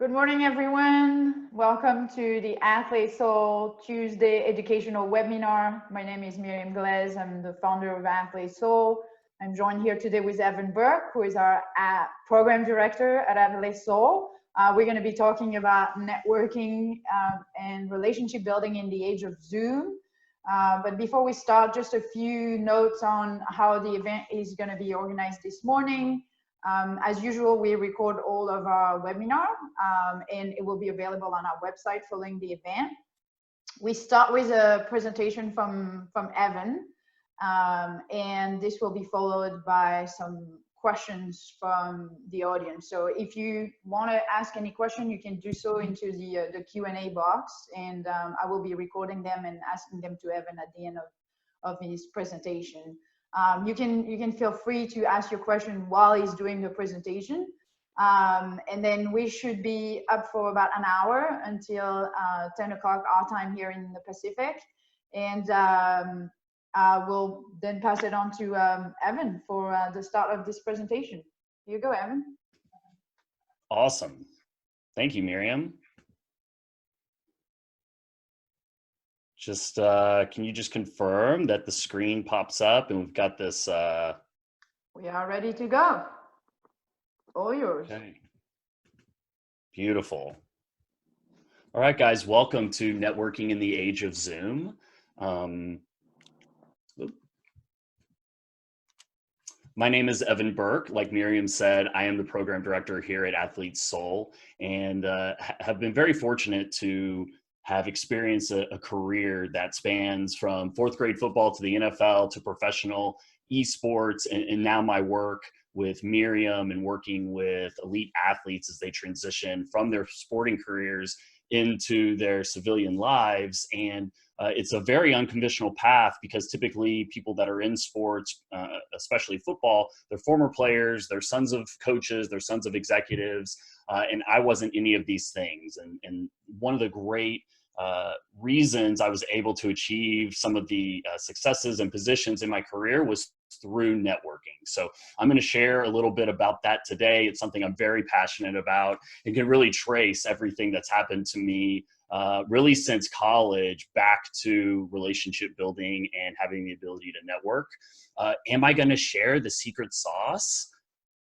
Good morning, everyone. Welcome to the Athlete Soul Tuesday educational webinar. My name is Miriam Glaze. I'm the founder of Athlete Soul. I'm joined here today with Evan Burk, who is our program director at Athlete Soul. We're going to be talking about networking and relationship building in the age of Zoom. But before we start, just a few notes on how the event is going to be organized this morning. As usual, we record all of our webinar and it will be available on our website following the event. We start with a presentation from Evan, and this will be followed by some questions from the audience. So if you want to ask any question, you can do so into the Q&A box, and I will be recording them and asking them to Evan at the end of his presentation. You can feel free to ask your question while he's doing the presentation. And then we should be up for about an hour until 10 o'clock our time here in the Pacific. And we'll then pass it on to Evan for the start of this presentation. Here you go, Evan. Awesome. Thank you, Miriam. Just can you just confirm that the screen pops up and we've got this? We are ready to go. All yours. Okay. Beautiful. All right, guys, welcome to Networking in the Age of Zoom. My name is Evan Burk. Like Miriam said, I am the program director here at Athlete Soul, and have been very fortunate to have experienced a career that spans from fourth grade football to the NFL to professional esports, and now my work with Miriam and working with elite athletes as they transition from their sporting careers into their civilian lives. And it's a very unconventional path because typically people that are in sports, especially football, they're former players, they're sons of coaches, they're sons of executives, and I wasn't any of these things. And one of the great reasons I was able to achieve some of the successes and positions in my career was through networking. So I'm going to share a little bit about that today. It's something I'm very passionate about and can really trace everything that's happened to me really since college back to relationship building and having the ability to network. Am I going to share the secret sauce?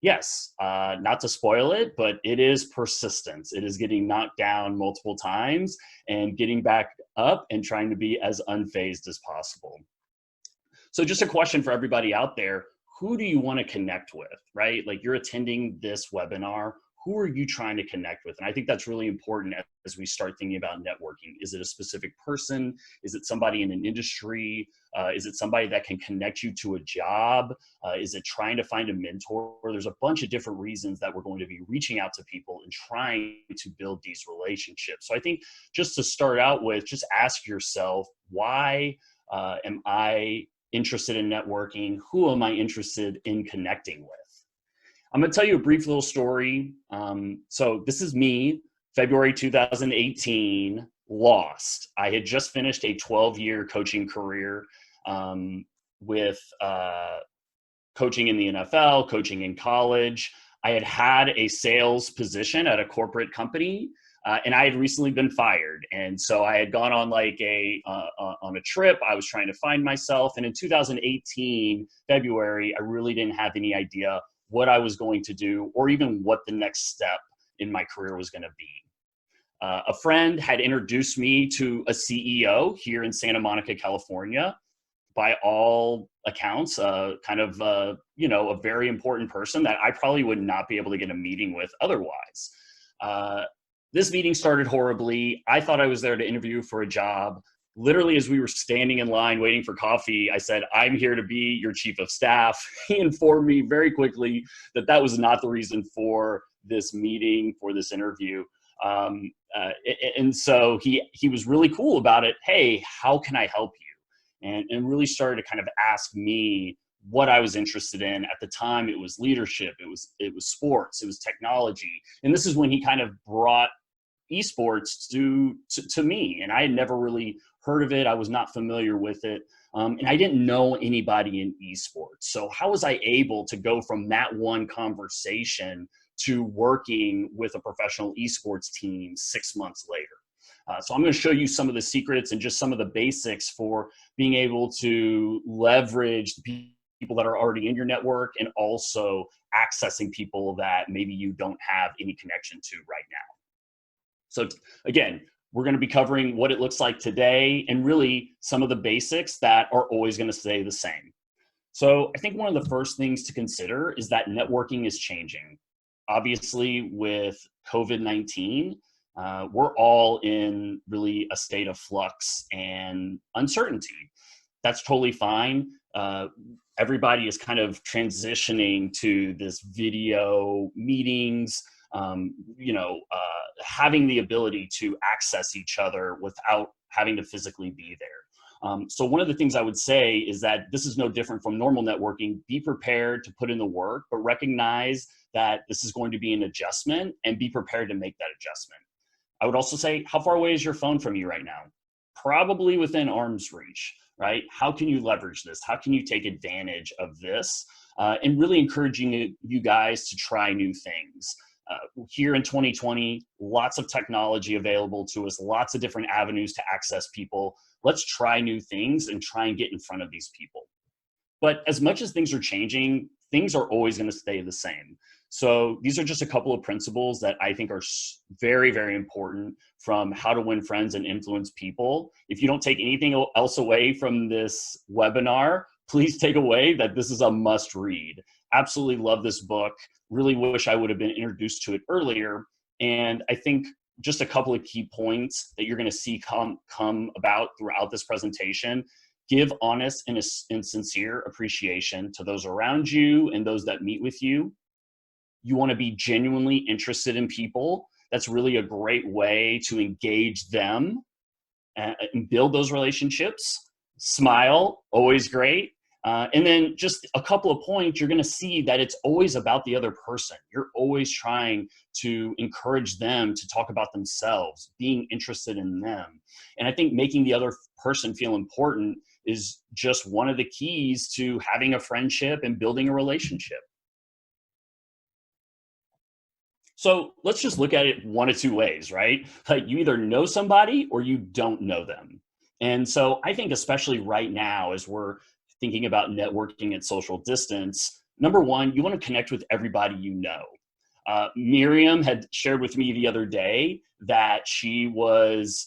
Yes, not to spoil it, but it is persistence. It is getting knocked down multiple times and getting back up and trying to be as unfazed as possible. So just a question for everybody out there, who do you want to connect with, right? Like you're attending this webinar, who are you trying to connect with? And I think that's really important as we start thinking about networking. Is it a specific person? Is it somebody in an industry? Is it somebody that can connect you to a job? Is it trying to find a mentor? There's a bunch of different reasons that we're going to be reaching out to people and trying to build these relationships. So I think just to start out with, just ask yourself, why am I interested in networking? Who am I interested in connecting with? I'm going to tell you a brief little story. So this is me, February 2018, lost. I had just finished a 12-year coaching career with coaching in the NFL, coaching in college. I had had a sales position at a corporate company, and I had recently been fired. And so I had gone on like on a trip. I was trying to find myself. And in 2018, February, I really didn't have any idea what I was going to do or even what the next step in my career was going to be. A friend had introduced me to a CEO here in Santa Monica, California. By all accounts, kind of, a very important person that I probably would not be able to get a meeting with otherwise. This meeting started horribly. I thought I was there to interview for a job. Literally, as we were standing in line waiting for coffee, I said, "I'm here to be your chief of staff." He informed me very quickly that that was not the reason for this meeting, for this interview. And so he was really cool about it. "Hey, how can I help you?" And really started to kind of ask me what I was interested in. At the time, it was leadership, it was sports, it was technology. And this is when he kind of brought esports to me, and I had never really heard of it. I was not familiar with it, and I didn't know anybody in esports. So how was I able to go from that one conversation to working with a professional esports team 6 months later. So I'm going to show you some of the secrets and just some of the basics for being able to leverage the people that are already in your network and also accessing people that maybe you don't have any connection to right now. So again, we're going to be covering what it looks like today and really some of the basics that are always going to stay the same. So I think one of the first things to consider is that networking is changing. Obviously, with COVID-19, we're all in really a state of flux and uncertainty. That's totally fine. Everybody is kind of transitioning to this video meetings, having the ability to access each other without having to physically be there. So one of the things I would say is that this is no different from normal networking. Be prepared to put in the work, but recognize that this is going to be an adjustment and be prepared to make that adjustment. I would also say, how far away is your phone from you right now? Probably within arm's reach, right? How can you leverage this? How can you take advantage of this? And really encouraging you guys to try new things. Here in 2020, lots of technology available to us, lots of different avenues to access people. Let's try new things and try and get in front of these people. But as much as things are changing, things are always going to stay the same. So these are just a couple of principles that I think are very, very important from how to win friends and influence people. If you don't take anything else away from this webinar, please take away that this is a must read. Absolutely love this book. Really wish I would have been introduced to it earlier. And I think just a couple of key points that you're going to see come about throughout this presentation. Give honest and sincere appreciation to those around you and those that meet with you. You want to be genuinely interested in people. That's really a great way to engage them and build those relationships. Smile, always great. And then just a couple of points, you're going to see that it's always about the other person. You're always trying to encourage them to talk about themselves, being interested in them. And I think making the other person feel important is just one of the keys to having a friendship and building a relationship. So let's just look at it one of two ways, right? Like you either know somebody or you don't know them. And so I think especially right now, as we're thinking about networking at social distance, number one, you want to connect with everybody you know. Miriam had shared with me the other day that she was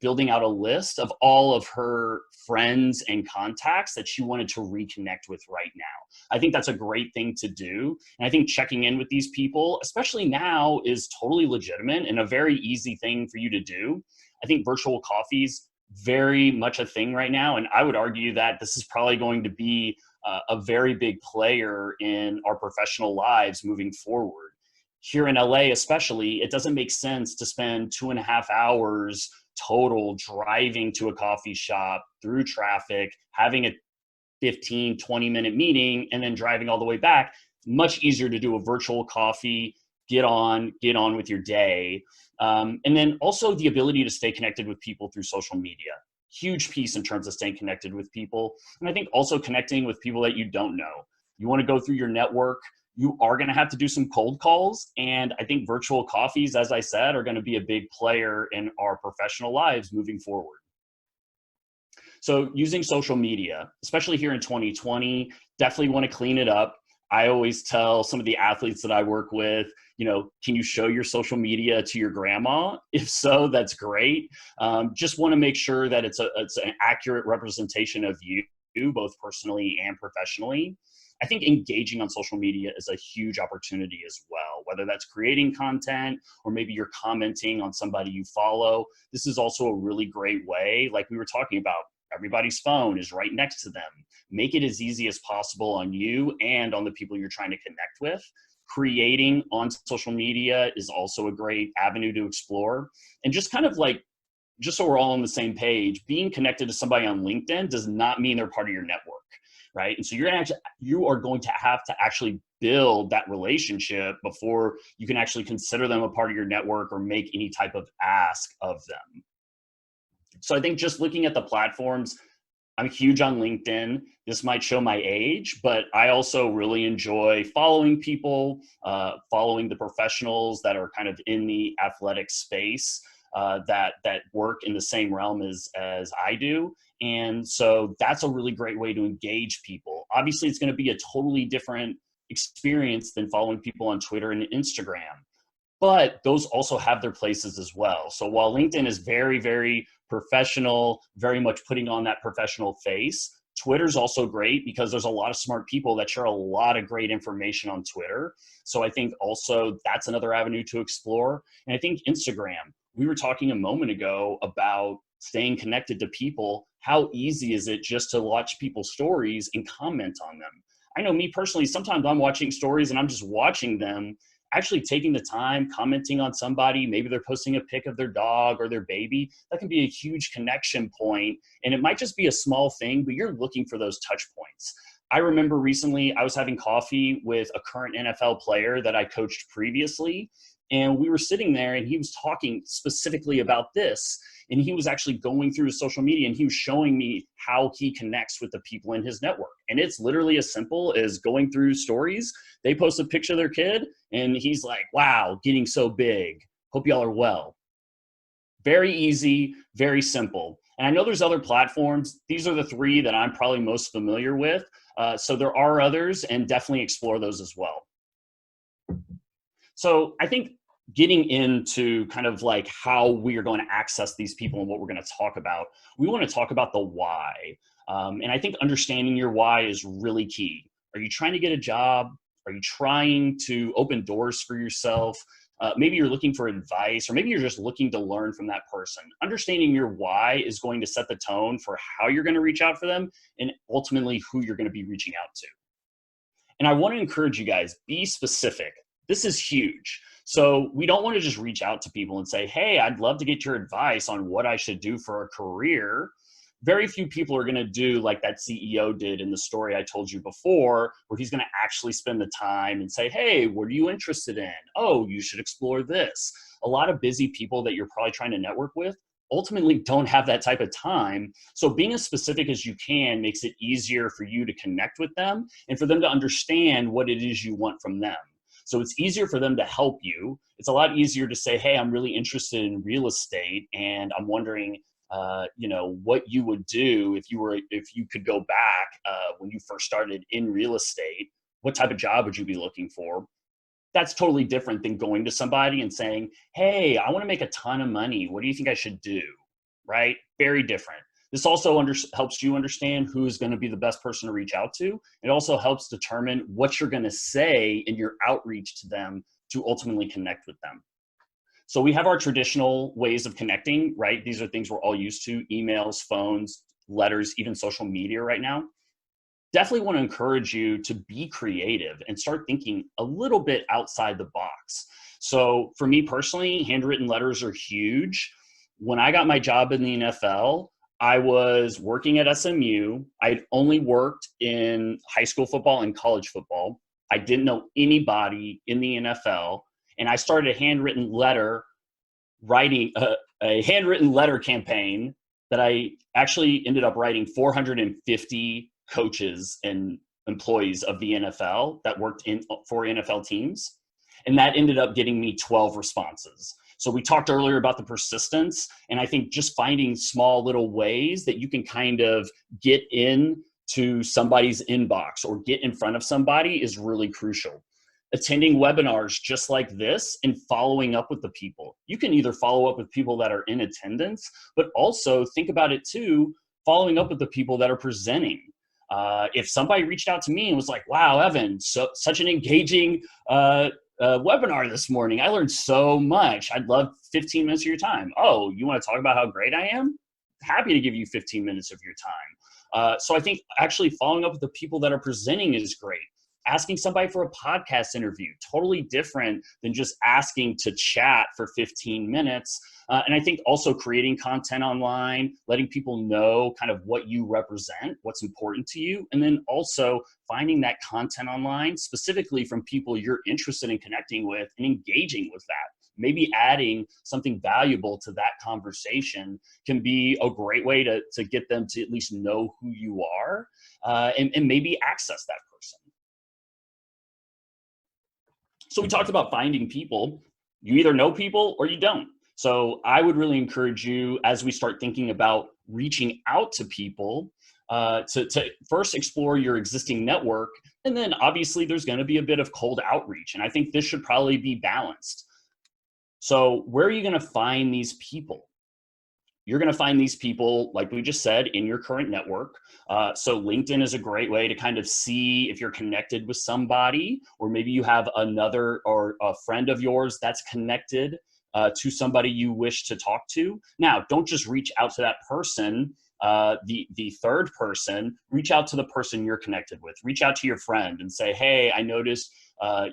building out a list of all of her friends and contacts that she wanted to reconnect with right now. I think that's a great thing to do. And I think checking in with these people, especially now, is totally legitimate and a very easy thing for you to do. I think virtual coffees, very much a thing right now. And I would argue that this is probably going to be a very big player in our professional lives moving forward. Here in LA especially, it doesn't make sense to spend 2.5 hours total driving to a coffee shop through traffic, having a 15, 20-minute meeting, and then driving all the way back. Much easier to do a virtual coffee, get on with your day. And then also the ability to stay connected with people through social media. Huge piece in terms of staying connected with people. And I think also connecting with people that you don't know. You want to go through your network. You are going to have to do some cold calls. And I think virtual coffees, as I said, are going to be a big player in our professional lives moving forward. So using social media, especially here in 2020, definitely want to clean it up. I always tell some of the athletes that I work with, can you show your social media to your grandma? If so, that's great. Just want to make sure that it's an accurate representation of you, both personally and professionally. I think engaging on social media is a huge opportunity as well, whether that's creating content or maybe you're commenting on somebody you follow. This is also a really great way, like we were talking about, everybody's phone is right next to them. Make it as easy as possible on you and on the people you're trying to connect with. Creating on social media is also a great avenue to explore. And just kind of like, just so we're all on the same page, being connected to somebody on LinkedIn does not mean they're part of your network, right? And so you are going to have to actually build that relationship before you can actually consider them a part of your network or make any type of ask of them. So I think just looking at the platforms, I'm huge on LinkedIn. This might show my age, but I also really enjoy following people, following the professionals that are kind of in the athletic space, that work in the same realm as I do. And so that's a really great way to engage people. Obviously, it's going to be a totally different experience than following people on Twitter and Instagram, but those also have their places as well. So while LinkedIn is very, very professional, very much putting on that professional face, Twitter's also great because there's a lot of smart people that share a lot of great information on Twitter. So I think also that's another avenue to explore. And I think Instagram, we were talking a moment ago about staying connected to people. How easy is it just to watch people's stories and comment on them? I know me personally, sometimes I'm watching stories and I'm just watching them, actually taking the time, commenting on somebody, maybe they're posting a pic of their dog or their baby, that can be a huge connection point. And it might just be a small thing, but you're looking for those touch points. I remember recently I was having coffee with a current NFL player that I coached previously, and we were sitting there and he was talking specifically about this. And he was actually going through his social media and he was showing me how he connects with the people in his network. And it's literally as simple as going through stories. They post a picture of their kid and he's like, wow, getting so big. Hope y'all are well. Very easy, very simple. And I know there's other platforms. These are the three that I'm probably most familiar with. So there are others, and definitely explore those as well. So I think getting into kind of like how we are going to access these people and what we're going to talk about, we want to talk about the why. And I think understanding your why is really key. Are you trying to get a job? Are you trying to open doors for yourself? Maybe you're looking for advice, or maybe you're just looking to learn from that person. Understanding your why is going to set the tone for how you're going to reach out for them and ultimately who you're going to be reaching out to. And I want to encourage you guys, be specific. This is huge. So we don't want to just reach out to people and say, hey, I'd love to get your advice on what I should do for a career. Very few people are going to do like that CEO did in the story I told you before, where he's going to actually spend the time and say, hey, what are you interested in? Oh, you should explore this. A lot of busy people that you're probably trying to network with ultimately don't have that type of time. So being as specific as you can makes it easier for you to connect with them and for them to understand what it is you want from them. So it's easier for them to help you. It's a lot easier to say, hey, I'm really interested in real estate and I'm wondering what you would do if you could go back when you first started in real estate. What type of job would you be looking for? That's totally different than going to somebody and saying, hey, I want to make a ton of money. What do you think I should do? Right? Very different. This also helps you understand who is going to be the best person to reach out to. It also helps determine what you're going to say in your outreach to them to ultimately connect with them. So we have our traditional ways of connecting, right? These are things we're all used to: emails, phones, letters, even social media right now. Definitely want to encourage you to be creative and start thinking a little bit outside the box. So for me personally, handwritten letters are huge. When I got my job in the NFL, I was working at SMU. I'd only worked in high school football and college football. I didn't know anybody in the NFL. And I started a handwritten letter a handwritten letter campaign that I actually ended up writing 450 coaches and employees of the NFL that worked for NFL teams. And that ended up getting me 12 responses. So we talked earlier about the persistence, and I think just finding small little ways that you can kind of get into somebody's inbox or get in front of somebody is really crucial. Attending webinars just like this and following up with the people. You can either follow up with people that are in attendance, but also think about it too, following up with the people that are presenting. If somebody reached out to me and was like, wow, Evan, such an engaging webinar this morning. I learned so much. I'd love 15 minutes of your time. Oh, you want to talk about how great I am? Happy to give you 15 minutes of your time. So I think actually following up with the people that are presenting is great. Asking somebody for a podcast interview, totally different than just asking to chat for 15 minutes. And I think also creating content online, letting people know kind of what you represent, what's important to you, and then also finding that content online specifically from people you're interested in connecting with and engaging with that. maybe adding something valuable to that conversation can be a great way to get them to at least know who you are, and maybe access that person. So we talked about finding people. You either know people or you don't. So I would really encourage you, as we start thinking about reaching out to people, to first explore your existing network. And then obviously there's going to be a bit of cold outreach. And I think this should probably be balanced. So where are you going to find these people? You're going to find these people, like we just said, in your current network. So LinkedIn is a great way to kind of see if you're connected with somebody, or maybe you have another or a friend of yours that's connected to somebody you wish to talk to. Now, don't just reach out to that person. The third person, reach out to the person you're connected with. Reach out to your friend and say, hey, I noticed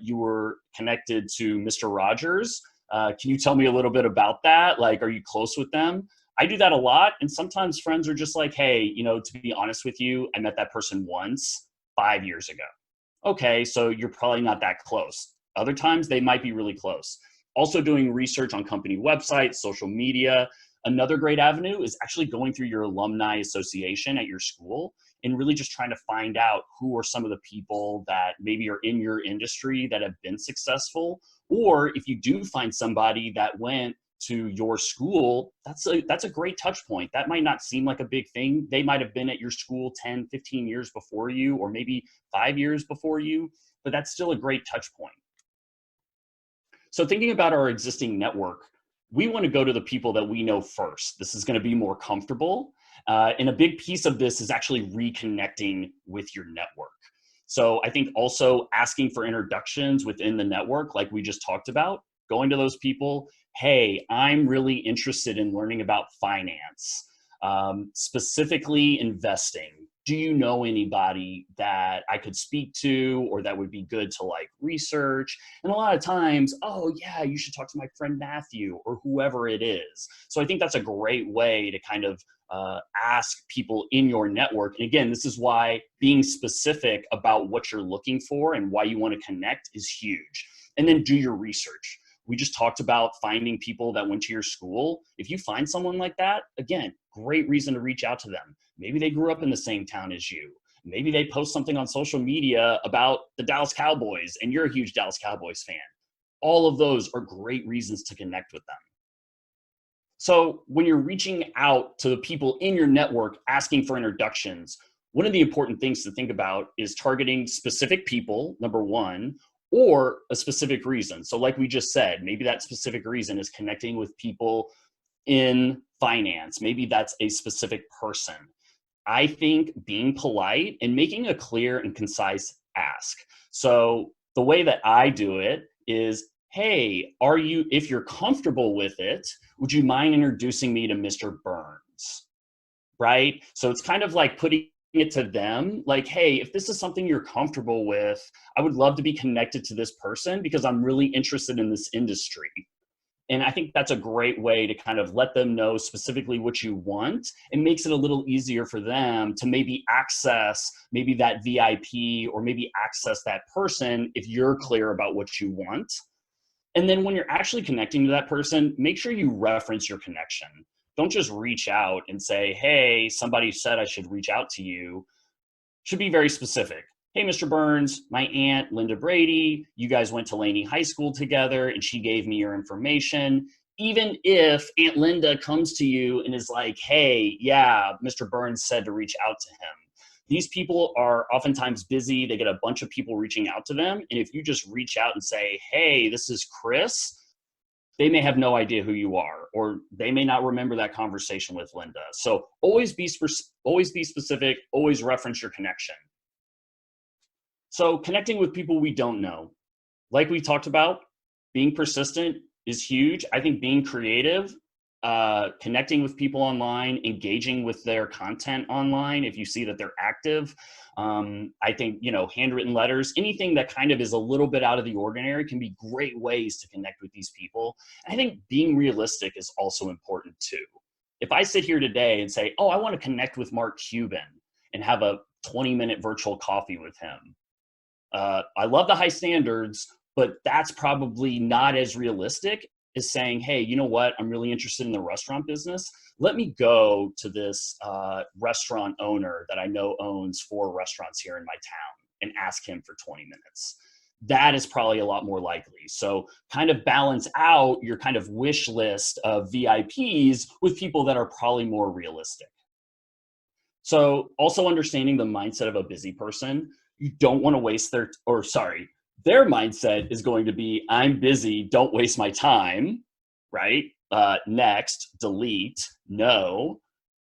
you were connected to Mr. Rogers. Can you tell me a little bit about that? Like, are you close with them? I do that a lot. And sometimes friends are just like, hey, to be honest with you, I met that person once 5 years ago. Okay, so you're probably not that close. Other times they might be really close. Also doing research on company websites, social media. Another great avenue is actually going through your alumni association at your school and really just trying to find out who are some of the people that maybe are in your industry that have been successful. Or if you do find somebody that went to your school, that's a great touch point. That might not seem like a big thing. They might have been at your school 10, 15 years before you, or maybe 5 years before you, but that's still a great touch point. So thinking about our existing network, we want to go to the people that we know first. This is going to be more comfortable. And a big piece of this is actually reconnecting with your network. So I think also asking for introductions within the network, like we just talked about, going to those people, hey, I'm really interested in learning about finance, specifically investing. Do you know anybody that I could speak to or that would be good to like research? And a lot of times, oh yeah, you should talk to my friend Matthew or whoever it is. So I think that's a great way to kind of ask people in your network. And again, this is why being specific about what you're looking for and why you want to connect is huge. And then do your research. We just talked about finding people that went to your school. If you find someone like that, again, great reason to reach out to them. Maybe they grew up in the same town as you. Maybe they post something on social media about the Dallas Cowboys and you're a huge Dallas Cowboys fan. All of those are great reasons to connect with them. So when you're reaching out to the people in your network asking for introductions, one of the important things to think about is targeting specific people, number one, or a specific reason. So like we just said, maybe that specific reason is connecting with people in finance. Maybe that's a specific person. I think being polite and making a clear and concise ask. So the way that I do it is, hey, if you're comfortable with it, would you mind introducing me to Mr. Burns? Right? So it's kind of like putting it to them, like, hey, if this is something you're comfortable with, I would love to be connected to this person because I'm really interested in this industry. And I think that's a great way to kind of let them know specifically what you want. It makes it a little easier for them to maybe access maybe that VIP or maybe access that person if you're clear about what you want. And then when you're actually connecting to that person, make sure you reference your connection. Don't just reach out and say, hey, somebody said I should reach out to you. Should be very specific. Hey, Mr. Burns, my aunt, Linda Brady, you guys went to Laney High School together and she gave me your information. Even if Aunt Linda comes to you and is like, hey, yeah, Mr. Burns said to reach out to him. These people are oftentimes busy. They get a bunch of people reaching out to them. And if you just reach out and say, hey, this is Chris, they may have no idea who you are, or they may not remember that conversation with Linda. So always be specific, always reference your connection. So connecting with people we don't know, like we talked about, being persistent is huge. I think being creative, connecting with people online, engaging with their content online, if you see that they're active, I think, handwritten letters, anything that kind of is a little bit out of the ordinary can be great ways to connect with these people. And I think being realistic is also important too. If I sit here today and say, oh, I want to connect with Mark Cuban and have a 20-minute virtual coffee with him, I love the high standards, but that's probably not as realistic is saying, hey, you know what? I'm really interested in the restaurant business. Let me go to this restaurant owner that I know owns 4 restaurants here in my town and ask him for 20 minutes. That is probably a lot more likely. So kind of balance out your kind of wish list of VIPs with people that are probably more realistic. So also understanding the mindset of a busy person, you don't want to waste their mindset is going to be, I'm busy, don't waste my time, right? Next, delete, no.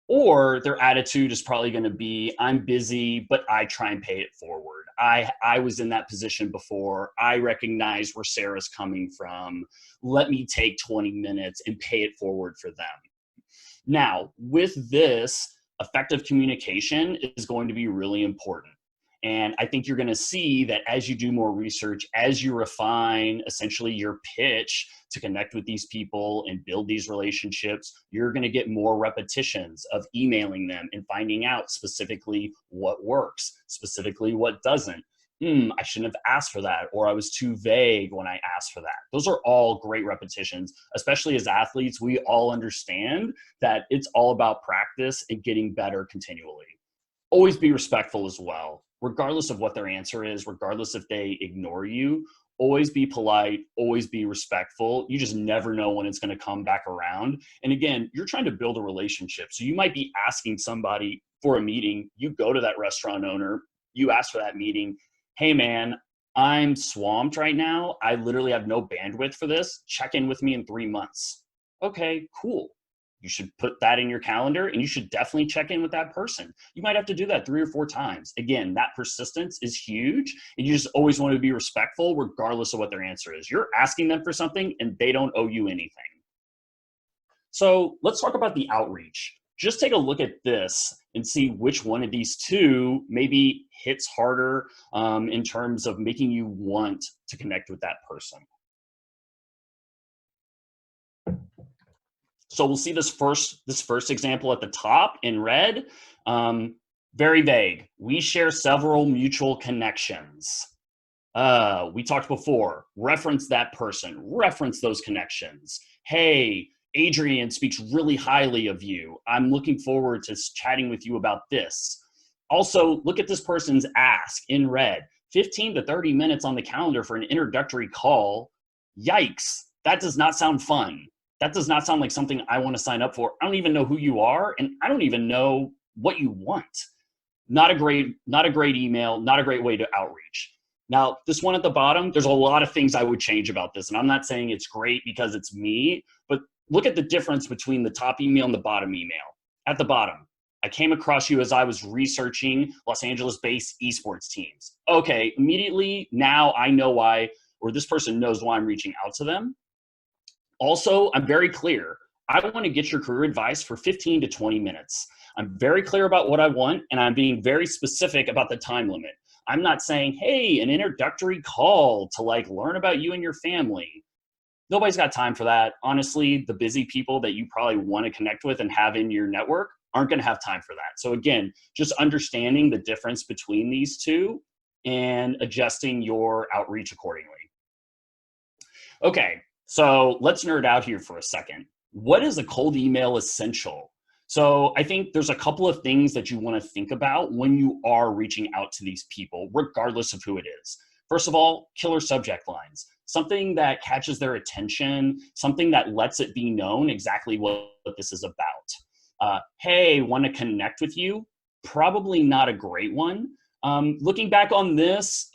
Or their attitude is probably going to be, I'm busy, but I try and pay it forward. I was in that position before. I recognize where Sarah's coming from. Let me take 20 minutes and pay it forward for them. Now, with this, effective communication is going to be really important. And I think you're going to see that as you do more research, as you refine essentially your pitch to connect with these people and build these relationships, you're going to get more repetitions of emailing them and finding out specifically what works, specifically what doesn't. I shouldn't have asked for that, or I was too vague when I asked for that. Those are all great repetitions, especially as athletes. We all understand that it's all about practice and getting better continually. Always be respectful as well, regardless of what their answer is, regardless if they ignore you. Always be polite, always be respectful. You just never know when it's going to come back around. And again, you're trying to build a relationship. So you might be asking somebody for a meeting. You go to that restaurant owner, you ask for that meeting. Hey man, I'm swamped right now. I literally have no bandwidth for this. Check in with me in 3 months. Okay, cool. You should put that in your calendar, and you should definitely check in with that person. You might have to do that 3 or 4 times. Again, that persistence is huge, and you just always want to be respectful regardless of what their answer is. You're asking them for something, and they don't owe you anything. So let's talk about the outreach. Just take a look at this and see which one of these two maybe hits harder in terms of making you want to connect with that person. So we'll see this first example at the top in red. Very vague. We share several mutual connections. We talked before, reference that person, reference those connections. Hey, Adrian speaks really highly of you. I'm looking forward to chatting with you about this. Also, look at this person's ask in red. 15 to 30 minutes on the calendar for an introductory call. Yikes, that does not sound fun. That does not sound like something I want to sign up for. I don't even know who you are, and I don't even know what you want. Not a great email, not a great way to outreach. Now, this one at the bottom, there's a lot of things I would change about this, and I'm not saying it's great because it's me, but look at the difference between the top email and the bottom email. At the bottom, I came across you as I was researching Los Angeles-based esports teams. Okay, immediately now I know why, or this person knows why I'm reaching out to them. Also, I'm very clear. I want to get your career advice for 15 to 20 minutes. I'm very clear about what I want, and I'm being very specific about the time limit. I'm not saying, hey, an introductory call to learn about you and your family. Nobody's got time for that. Honestly, the busy people that you probably want to connect with and have in your network aren't going to have time for that. So again, just understanding the difference between these two and adjusting your outreach accordingly. Okay. So let's nerd out here for a second. What is a cold email essential? So I think there's a couple of things that you want to think about when you are reaching out to these people, regardless of who it is. First of all, killer subject lines, something that catches their attention, something that lets it be known exactly what this is about. Hey, want to connect with you? Probably not a great one. Looking back on this,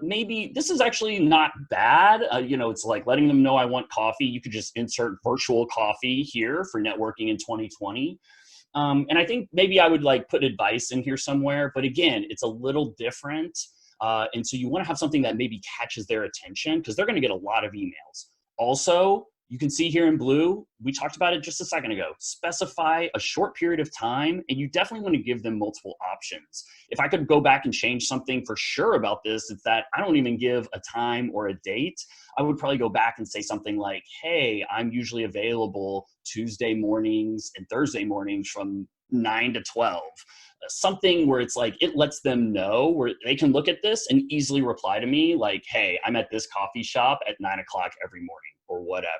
maybe this is actually not bad. It's like letting them know I want coffee. You could just insert virtual coffee here for networking in 2020. And I think maybe I would put advice in here somewhere, but again, it's a little different. And so you want to have something that maybe catches their attention because they're going to get a lot of emails. Also, you can see here in blue, we talked about it just a second ago, specify a short period of time, and you definitely want to give them multiple options. If I could go back and change something for sure about this, it's that I don't even give a time or a date. I would probably go back and say something like, hey, I'm usually available Tuesday mornings and Thursday mornings from 9 to 12. Something where it's it lets them know where they can look at this and easily reply to me like, hey, I'm at this coffee shop at 9 o'clock every morning or whatever.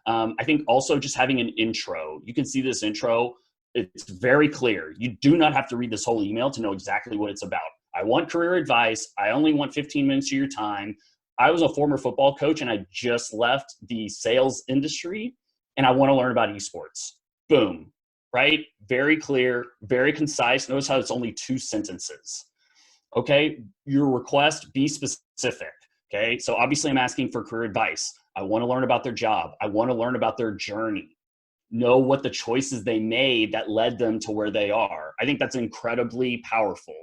I think also just having an intro. You can see this intro. It's very clear. You do not have to read this whole email to know exactly what it's about. I want career advice. I only want 15 minutes of your time. I was a former football coach and I just left the sales industry and I want to learn about esports. Boom, right? Very clear, very concise. Notice how it's only 2 sentences. Okay, your request, be specific. Okay, so obviously I'm asking for career advice. I want to learn about their job. I want to learn about their journey. Know what the choices they made that led them to where they are. I think that's incredibly powerful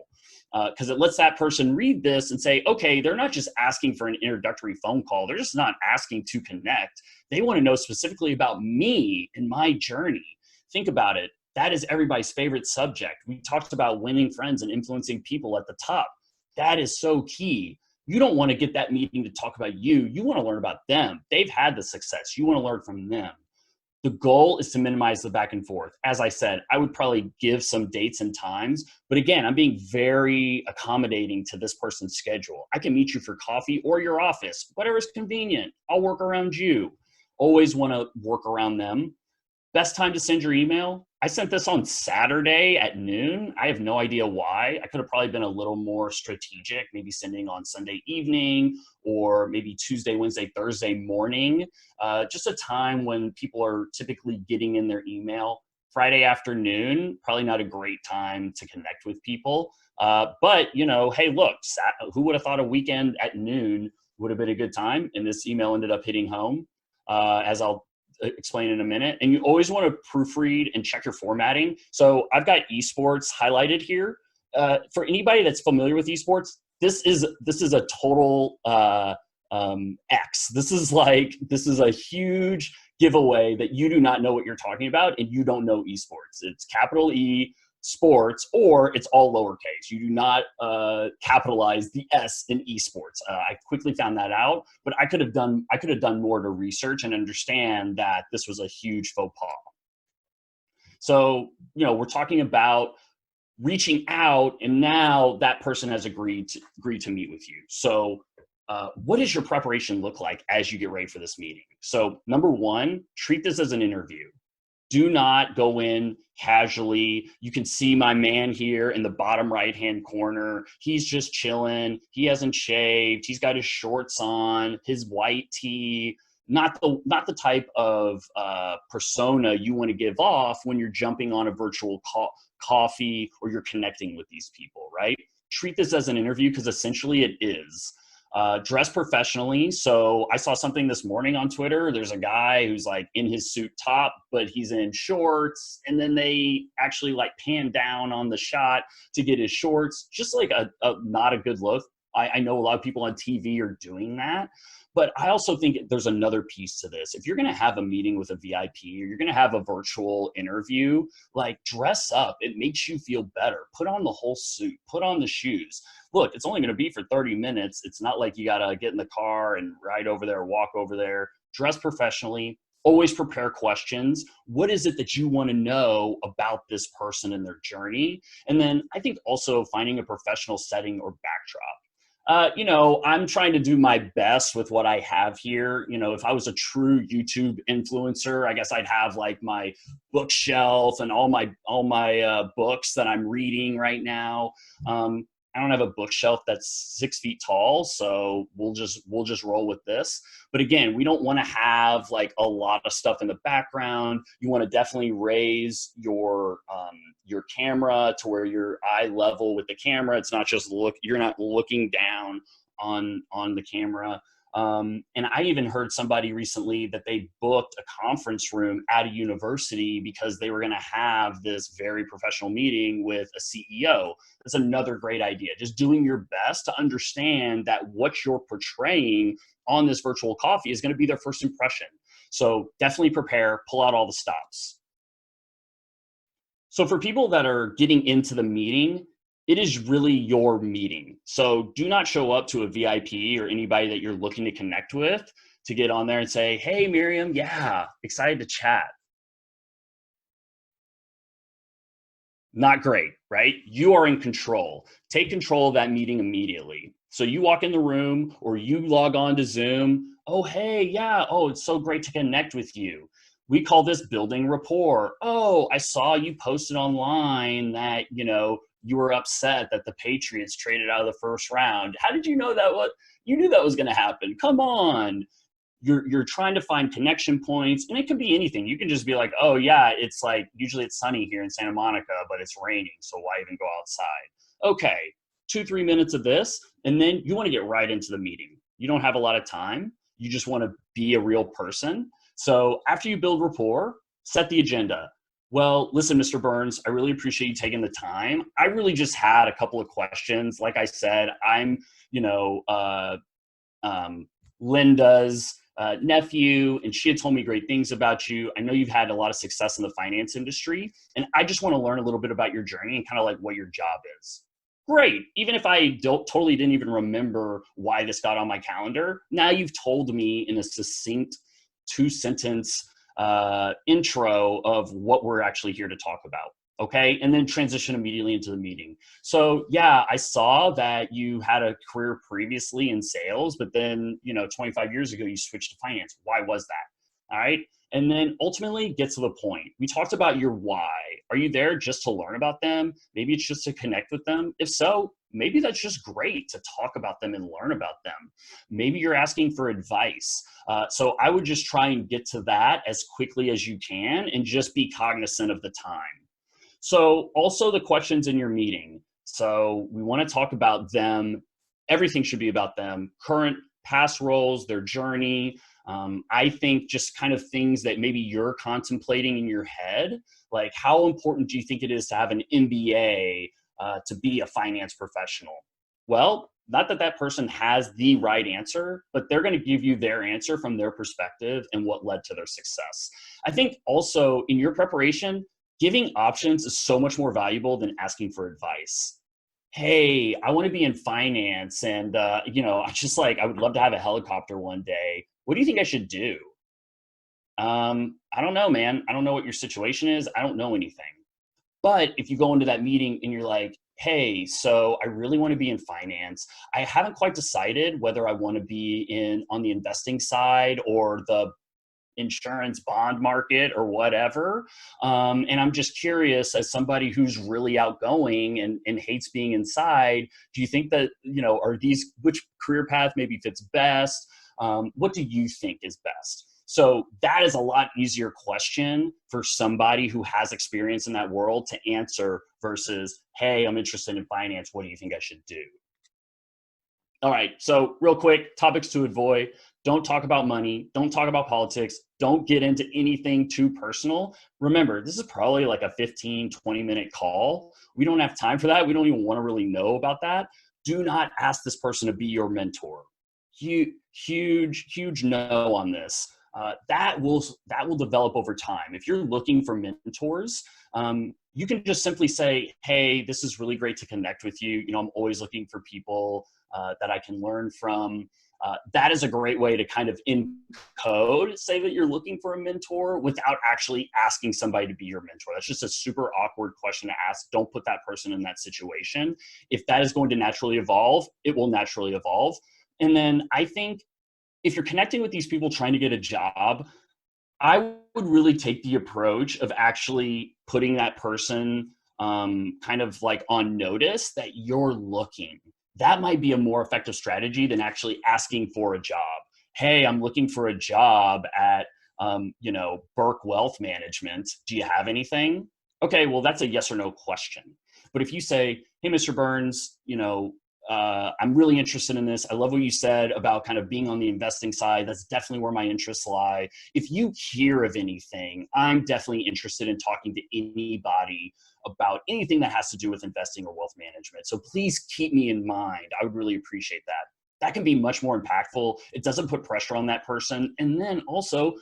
because it lets that person read this and say, okay, they're not just asking for an introductory phone call. They're just not asking to connect. They want to know specifically about me and my journey. Think about it. That is everybody's favorite subject. We talked about winning friends and influencing people at the top. That is so key. You don't want to get that meeting to talk about you. You want to learn about them. They've had the success. You want to learn from them. The goal is to minimize the back and forth. As I said, I would probably give some dates and times, but again, I'm being very accommodating to this person's schedule. I can meet you for coffee or your office, whatever is convenient. I'll work around you. Always want to work around them. Best time to send your email? I sent this on Saturday at noon. I have no idea why. I could have probably been a little more strategic, maybe sending on Sunday evening or maybe Tuesday, Wednesday, Thursday morning. Just a time when people are typically getting in their email. Friday afternoon, probably not a great time to connect with people. But, you know, hey, look, who would have thought a weekend at noon would have been a good time? And this email ended up hitting home, as I'll explain in a minute. And you always want to proofread and check your formatting. So I've got esports highlighted here. For anybody that's familiar with esports, this is a total X. This is a huge giveaway that you do not know what you're talking about and you don't know esports. It's capital E sports, or it's all lowercase. You do not capitalize the S in esports. I quickly found that out, but I could have done more to research and understand that this was a huge faux pas. So, you know, we're talking about reaching out, and now that person has agreed to meet with you. So, what does your preparation look like as you get ready for this meeting? So, number one, treat this as an interview. Do not go in casually. You can see my man here in the bottom right-hand corner. He's just chilling. He hasn't shaved. He's got his shorts on, his white tee. Not the type of persona you want to give off when you're jumping on a virtual coffee or you're connecting with these people, right? Treat this as an interview because essentially it is. Dress professionally. So I saw something this morning on Twitter. There's a guy who's like in his suit top, but he's in shorts. And then they actually like pan down on the shot to get his shorts. Just like a not a good look. I know a lot of people on TV are doing that. But I also think there's another piece to this. If you're going to have a meeting with a VIP or you're going to have a virtual interview, like dress up. It makes you feel better. Put on the whole suit. Put on the shoes. Look, it's only going to be for 30 minutes. It's not like you got to get in the car and ride over there, walk over there. Dress professionally. Always prepare questions. What is it that you want to know about this person and their journey? And then I think also finding a professional setting or backdrop. You know, I'm trying to do my best with what I have here. You know, if I was a true YouTube influencer, I guess I'd have like my bookshelf and all my books that I'm reading right now. I don't have a bookshelf that's 6 feet tall, so we'll just roll with this. But again, we don't want to have like a lot of stuff in the background. You want to definitely raise your camera to where you're eye level with the camera. It's not just you're not looking down on the camera. And I even heard somebody recently that they booked a conference room at a university because they were going to have this very professional meeting with a CEO. That's another great idea. Just doing your best to understand that what you're portraying on this virtual coffee is going to be their first impression. So definitely prepare, pull out all the stops. So for people that are getting into the meeting, it is really your meeting. So do not show up to a VIP or anybody that you're looking to connect with to get on there and say, hey, Miriam, yeah, excited to chat. Not great, right? You are in control. Take control of that meeting immediately. So you walk in the room or you log on to Zoom. Oh, hey, yeah. Oh, it's so great to connect with you. We call this building rapport. Oh, I saw you posted online that, you were upset that the Patriots traded out of the first round. How did you know that? What you knew that was going to happen? Come on. You're trying to find connection points, and it could be anything. You can just be like, oh yeah, it's like usually it's sunny here in Santa Monica, but it's raining, so why even go outside? Okay, 2-3 minutes of this, and then you want to get right into the meeting. You don't have a lot of time. You just want to be a real person. So after you build rapport, set the agenda. Well, listen, Mr. Burns, I really appreciate you taking the time. I really just had a couple of questions. Like I said, I'm Linda's nephew, and she had told me great things about you. I know you've had a lot of success in the finance industry, and I just want to learn a little bit about your journey and kind of like what your job is. Great. Even if I totally didn't even remember why this got on my calendar, now you've told me in a succinct 2-sentence intro of what we're actually here to talk about. Okay, and then transition immediately into the meeting. So yeah, I saw that you had a career previously in sales, but then 25 years ago you switched to finance. Why was that? All right, and then ultimately get to the point. We talked about your why. Are you there just to learn about them? Maybe it's just to connect with them. If so, maybe that's just great to talk about them and learn about them. Maybe you're asking for advice. So I would just try and get to that as quickly as you can and just be cognizant of the time. So also the questions in your meeting. So we want to talk about them. Everything should be about them, current, past roles, their journey. I think just kind of things that maybe you're contemplating in your head, like how important do you think it is to have an MBA to be a finance professional? Well, not that that person has the right answer, but they're going to give you their answer from their perspective and what led to their success. I think also in your preparation, giving options is so much more valuable than asking for advice. Hey, I want to be in finance, and I would love to have a helicopter one day. What do you think I should do? I don't know, man. I don't know what your situation is. I don't know anything. But if you go into that meeting and you're like, hey, so I really want to be in finance. I haven't quite decided whether I want to be on the investing side or the insurance bond market or whatever. And I'm just curious, as somebody who's really outgoing and hates being inside, do you think that, which career path maybe fits best? What do you think is best? So that is a lot easier question for somebody who has experience in that world to answer versus, hey, I'm interested in finance. What do you think I should do? All right, so real quick, topics to avoid. Don't talk about money. Don't talk about politics. Don't get into anything too personal. Remember, this is probably like a 15, 20-minute call. We don't have time for that. We don't even want to really know about that. Do not ask this person to be your mentor. Huge no on this. That will develop over time. If you're looking for mentors, you can just simply say, hey, this is really great to connect with you. I'm always looking for people that I can learn from. That is a great way to kind of encode, say that you're looking for a mentor without actually asking somebody to be your mentor. That's just a super awkward question to ask. Don't put that person in that situation. If that is going to naturally evolve, it will naturally evolve. And then I think if you're connecting with these people trying to get a job, I would really take the approach of actually putting that person kind of like on notice that you're looking. That might be a more effective strategy than actually asking for a job. Hey, I'm looking for a job at, Burk Wealth Management. Do you have anything? Okay, well, that's a yes or no question. But if you say, hey, Mr. Burns, I'm really interested in this. I love what you said about kind of being on the investing side. That's definitely where my interests lie. If you hear of anything, I'm definitely interested in talking to anybody about anything that has to do with investing or wealth management. So please keep me in mind. I would really appreciate that. That can be much more impactful. It doesn't put pressure on that person. And then also,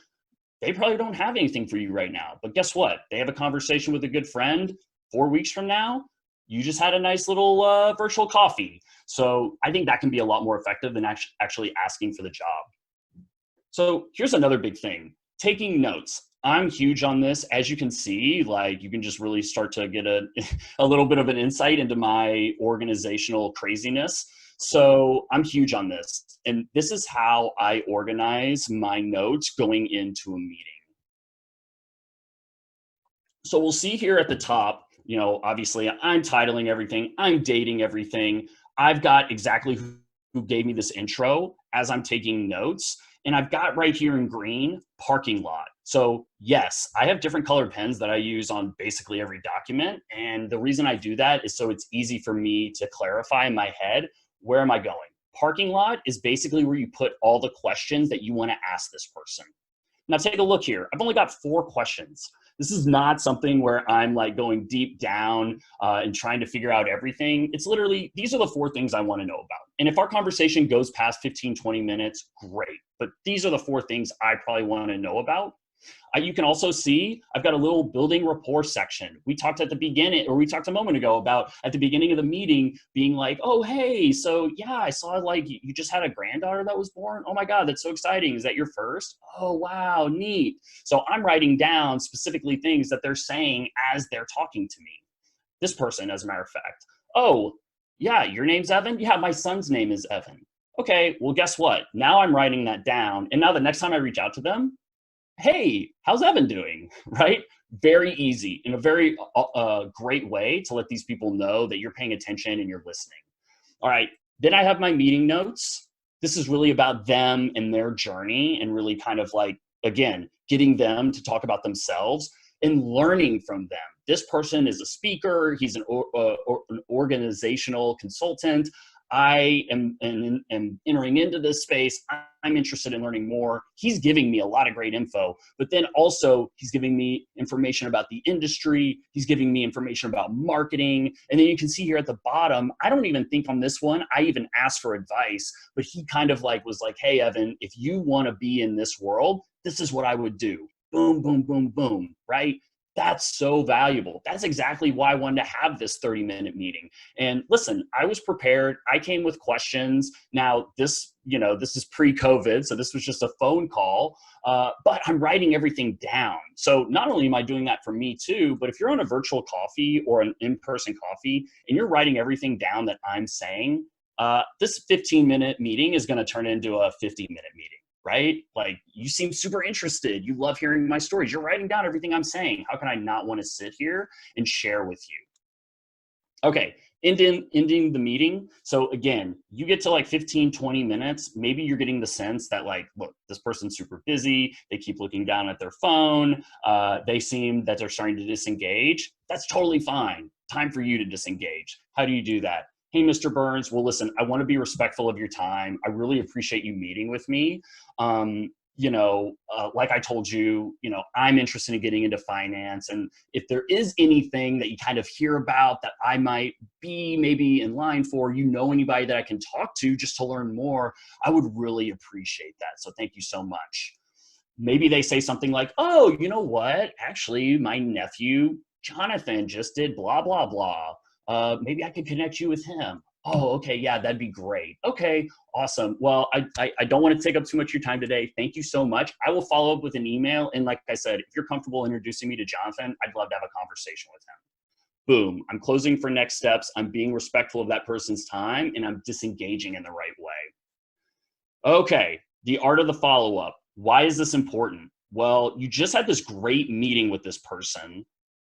they probably don't have anything for you right now. But guess what? They have a conversation with a good friend 4 weeks from now. You just had a nice little virtual coffee. So I think that can be a lot more effective than actually asking for the job. So here's another big thing, taking notes. I'm huge on this. As you can see, like you can just really start to get a little bit of an insight into my organizational craziness. So I'm huge on this. And this is how I organize my notes going into a meeting. So we'll see here at the top, obviously I'm titling everything, I'm dating everything. I've got exactly who gave me this intro as I'm taking notes. And I've got right here in green, parking lot. So yes, I have different colored pens that I use on basically every document. And the reason I do that is so it's easy for me to clarify in my head, where am I going? Parking lot is basically where you put all the questions that you want to ask this person. Now take a look here. I've only got 4 questions. This is not something where I'm like going deep down and trying to figure out everything. It's literally, these are the 4 things I want to know about. And if our conversation goes past 15, 20 minutes, great. But these are the 4 things I probably want to know about. You can also see I've got a little building rapport section. We talked at the beginning, or we talked a moment ago about at the beginning of the meeting being like, oh, hey, so yeah, I saw like you just had a granddaughter that was born. Oh my God, that's so exciting. Is that your first? Oh, wow, neat. So I'm writing down specifically things that they're saying as they're talking to me. This person, as a matter of fact. Oh, yeah, your name's Evan? Yeah, my son's name is Evan. Okay, well, guess what? Now I'm writing that down. And now the next time I reach out to them, hey, how's Evan doing? Right? Very easy, in a very great way to let these people know that you're paying attention and you're listening. All right, then I have my meeting notes. This is really about them and their journey and really kind of like, again, getting them to talk about themselves and learning from them. This person is a speaker. He's an organizational consultant. I am entering into this space. I'm interested in learning more. He's giving me a lot of great info, but then also he's giving me information about the industry. He's giving me information about marketing. And then you can see here at the bottom, I don't even think on this one, I even asked for advice, but he kind of like was like, hey, Evan, if you want to be in this world, this is what I would do. Boom, boom, boom, boom, right? That's so valuable. That's exactly why I wanted to have this 30-minute meeting. And listen, I was prepared. I came with questions. Now this is pre-COVID, so this was just a phone call, but I'm writing everything down. So not only am I doing that for me too, but if you're on a virtual coffee or an in-person coffee and you're writing everything down that I'm saying, this 15-minute meeting is going to turn into a 50-minute meeting. Right? Like, you seem super interested. You love hearing my stories. You're writing down everything I'm saying. How can I not want to sit here and share with you? Okay, ending the meeting. So again, you get to like 15, 20 minutes. Maybe you're getting the sense that like, look, this person's super busy. They keep looking down at their phone. They seem that they're starting to disengage. That's totally fine. Time for you to disengage. How do you do that? Hey, Mr. Burns, well, listen, I want to be respectful of your time. I really appreciate you meeting with me. Like I told you, I'm interested in getting into finance. And if there is anything that you kind of hear about that I might be maybe in line for, anybody that I can talk to just to learn more, I would really appreciate that. So thank you so much. Maybe they say something like, oh, you know what? Actually, my nephew, Jonathan, just did blah, blah, blah. Maybe I could connect you with him. Oh, okay. Yeah, that'd be great. Okay, awesome. Well, I don't want to take up too much of your time today. Thank you so much. I will follow up with an email. And like I said, if you're comfortable introducing me to Jonathan, I'd love to have a conversation with him. Boom. I'm closing for next steps. I'm being respectful of that person's time, and I'm disengaging in the right way. Okay, the art of the follow-up. Why is this important? Well, you just had this great meeting with this person,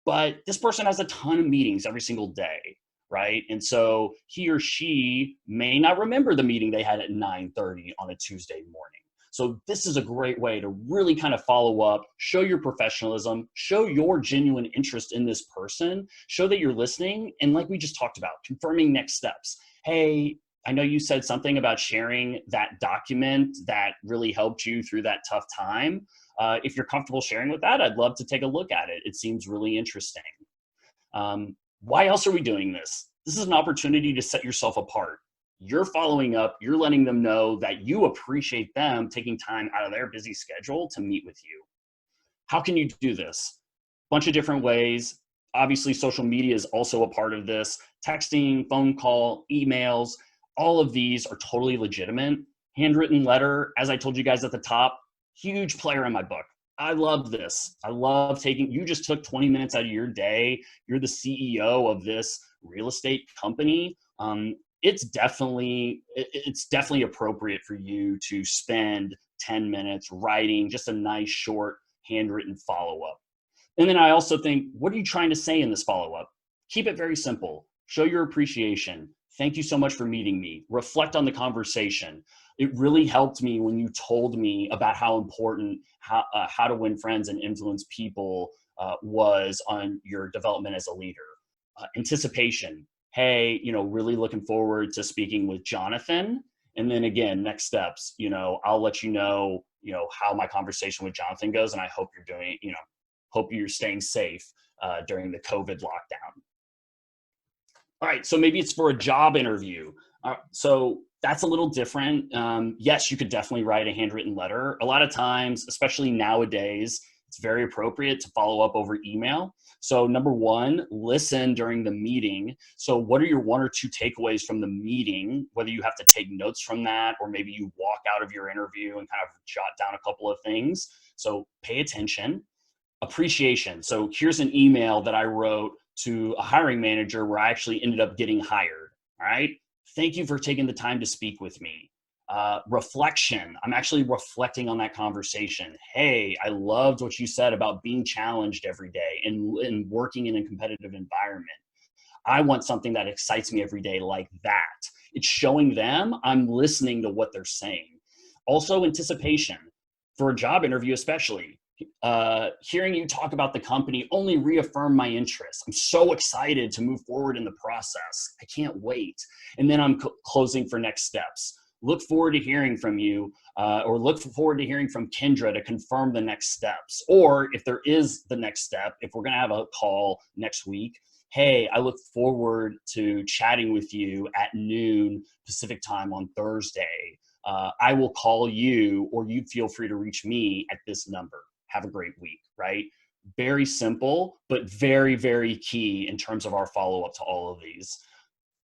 but this person has a ton of meetings every single day, right? And so he or she may not remember the meeting they had at 9:30 on a Tuesday morning. So this is a great way to really kind of follow up, show your professionalism, show your genuine interest in this person, show that you're listening, and like we just talked about, confirming next steps. Hey, I know you said something about sharing that document that really helped you through that tough time. If you're comfortable sharing with that, I'd love to take a look at it. It seems really interesting. Why else are we doing this? This is an opportunity to set yourself apart. You're following up, you're letting them know that you appreciate them taking time out of their busy schedule to meet with you. How can you do this? Bunch of different ways. Obviously, social media is also a part of this. Texting, phone call, emails, all of these are totally legitimate. Handwritten letter, as I told you guys at the top, huge player in my book. I love this. I love you just took 20 minutes out of your day. You're the CEO of this real estate company. it's definitely appropriate for you to spend 10 minutes writing just a nice short handwritten follow-up. And then I also think, what are you trying to say in this follow-up? Keep it very simple. Show your appreciation. Thank you so much for meeting me. Reflect on the conversation. It really helped me when you told me about how important how to win friends and influence people was on your development as a leader. Anticipation. Hey, really looking forward to speaking with Jonathan. And then again, next steps, I'll let how my conversation with Jonathan goes. And I hope you're hope you're staying safe during the COVID lockdown. All right, so maybe it's for a job interview. So that's a little different. Yes, you could definitely write a handwritten letter. A lot of times, especially nowadays, it's very appropriate to follow up over email. So number one, listen during the meeting. So what are your one or two takeaways from the meeting, whether you have to take notes from that, or maybe you walk out of your interview and kind of jot down a couple of things. So pay attention. Appreciation. So here's an email that I wrote to a hiring manager where I actually ended up getting hired. All right. Thank you for taking the time to speak with me. Reflection. I'm actually reflecting on that conversation. Hey, I loved what you said about being challenged every day and working in a competitive environment. I want something that excites me every day like that. It's showing them I'm listening to what they're saying. Also, anticipation for a job interview, especially. Hearing you talk about the company only reaffirmed my interest. I'm so excited to move forward in the process. I can't wait. And then I'm closing for next steps. Look forward to hearing from you, or look forward to hearing from Kendra to confirm the next steps. Or if there is the next step, if we're going to have a call next week, hey, I look forward to chatting with you at noon Pacific time on Thursday. I will call you, or you feel free to reach me at this number. Have a great week, right? Very simple, but very, very key in terms of our follow-up to all of these.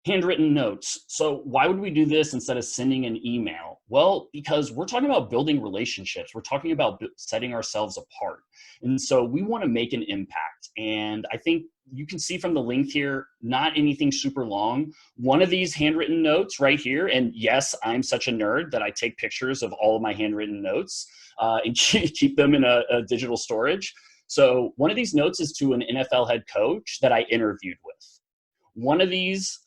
Handwritten notes. So why would we do this instead of sending an email? Well, because we're talking about building relationships. We're talking about setting ourselves apart. And so we want to make an impact. And I think you can see from the link here, not anything super long. One of these handwritten notes right here, and yes, I'm such a nerd that I take pictures of all of my handwritten notes and keep them in a digital storage. So one of these notes is to an NFL head coach that I interviewed with. One of these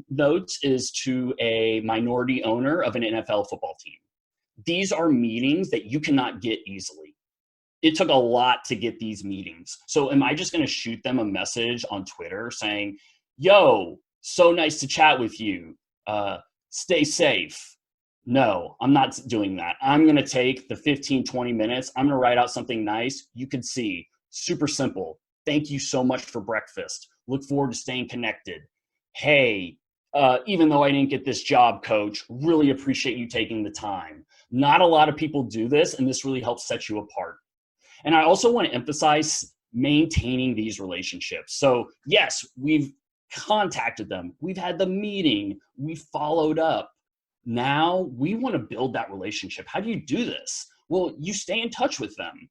notes is to a minority owner of an NFL football team. These are meetings that you cannot get easily. It took a lot to get these meetings. So am I just going to shoot them a message on Twitter saying, yo, so nice to chat with you. Stay safe. No, I'm not doing that. I'm going to take the 15, 20 minutes. I'm going to write out something nice. You can see, super simple. Thank you so much for breakfast. Look forward to staying connected. Hey, even though I didn't get this job, coach, really appreciate you taking the time. Not a lot of people do this, and this really helps set you apart. And I also want to emphasize maintaining these relationships. So yes, we've contacted them. We've had the meeting. We followed up. Now we want to build that relationship. How do you do this? Well, you stay in touch with them.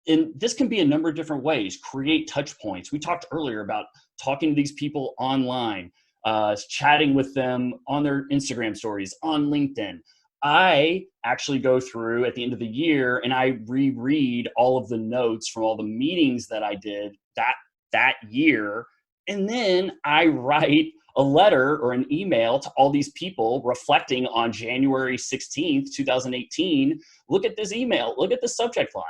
And this can be a number of different ways. Create touch points. We talked earlier about talking to these people online, chatting with them on their Instagram stories, on LinkedIn. I actually go through at the end of the year and I reread all of the notes from all the meetings that I did that year. And then I write a letter or an email to all these people reflecting on January 16th, 2018. Look at this email. Look at the subject line.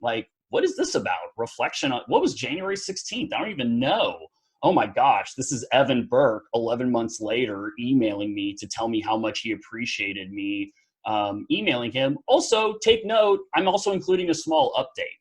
Like, what is this about? Reflection on what was January 16th? I don't even know. Oh my gosh, this is Evan Burk 11 months later emailing me to tell me how much he appreciated me emailing him. Also, take note, I'm also including a small update,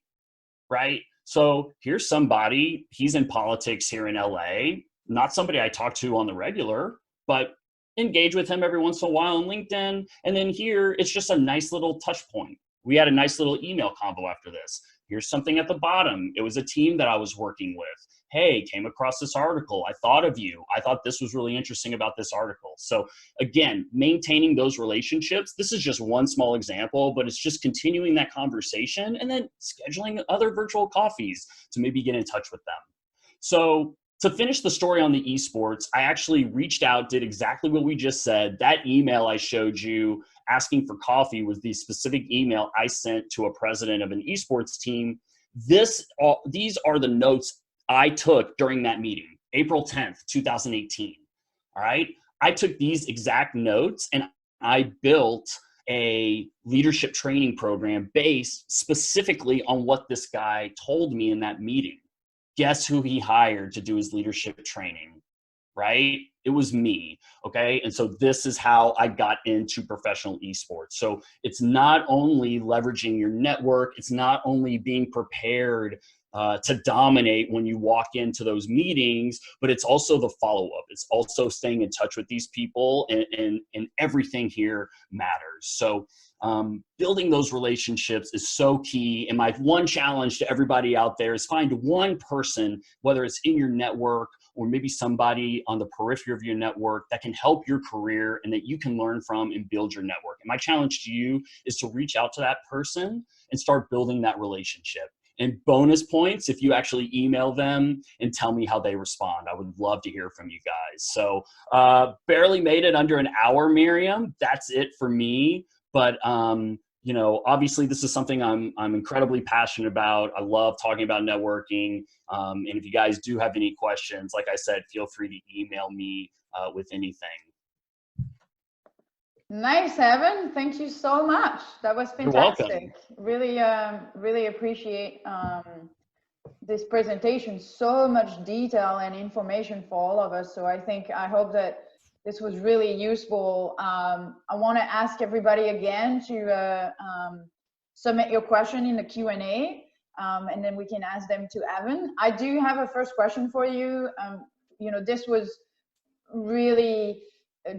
right? So here's somebody, he's in politics here in LA, not somebody I talk to on the regular, but engage with him every once in a while on LinkedIn. And then here, it's just a nice little touch point. We had a nice little email combo after this. Here's something at the bottom. It was a team that I was working with. Hey, came across this article. I thought of you. I thought this was really interesting about this article. So again, maintaining those relationships. This is just one small example, but it's just continuing that conversation and then scheduling other virtual coffees to maybe get in touch with them. So to finish the story on the esports, I actually reached out, did exactly what we just said. That email I showed you asking for coffee was the specific email I sent to a president of an esports team. These are the notes I took during that meeting, April 10th, 2018. All right. I took these exact notes and I built a leadership training program based specifically on what this guy told me in that meeting. Guess who he hired to do his leadership training, right? It was me, okay? And so this is how I got into professional esports. So it's not only leveraging your network, it's not only being prepared to dominate when you walk into those meetings, but it's also the follow-up. It's also staying in touch with these people, and everything here matters. So building those relationships is so key. And my one challenge to everybody out there is find one person, whether it's in your network or maybe somebody on the periphery of your network, that can help your career and that you can learn from and build your network. And my challenge to you is to reach out to that person and start building that relationship. And bonus points if you actually email them and tell me how they respond. I would love to hear from you guys. So barely made it under an hour, Miriam. That's it for me. But you know, obviously this is something I'm incredibly passionate about. I love talking about networking. And if you guys do have any questions, like I said, feel free to email me with anything. Nice, Evan. Thank you so much. That was You're welcome. fantastic. Really, really appreciate this presentation. So much detail and information for all of us. So I hope that this was really useful. I want to ask everybody again to submit your question in the Q&A, and then we can ask them to Evan. I do have a first question for you. You know, this was really